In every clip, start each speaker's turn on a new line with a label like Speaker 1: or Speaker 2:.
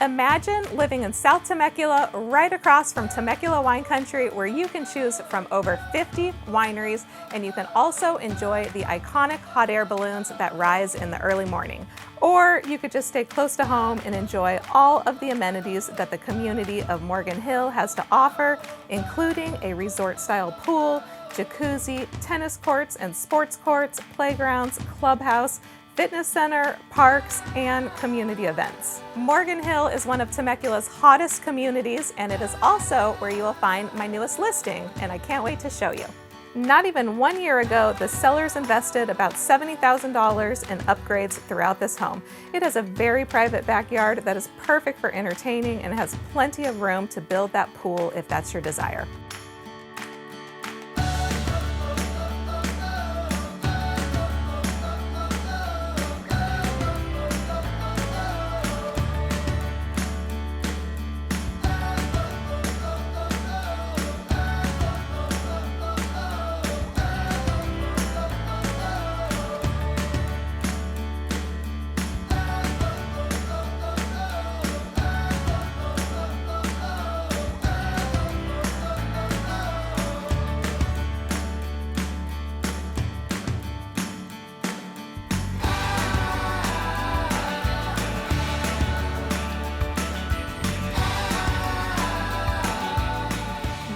Speaker 1: Imagine living in South Temecula, right across from Temecula wine country, where you can choose from over 50 wineries, and you can also enjoy the iconic hot air balloons that rise in the early morning. Or you could just stay close to home and enjoy all of the amenities that the community of Morgan Hill has to offer, including a resort-style pool, jacuzzi, tennis courts and sports courts, playgrounds, clubhouse, fitness center, parks, and community events. Morgan Hill is one of Temecula's hottest communities, and it is also where you will find my newest listing, and I can't wait to show you. Not even 1 year ago, the sellers invested about $70,000 in upgrades throughout this home. It has a very private backyard that is perfect for entertaining and has plenty of room to build that pool if that's your desire.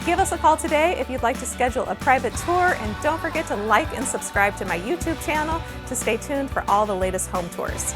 Speaker 1: Give us a call today if you'd like to schedule a private tour, and don't forget to like and subscribe to my YouTube channel to stay tuned for all the latest home tours.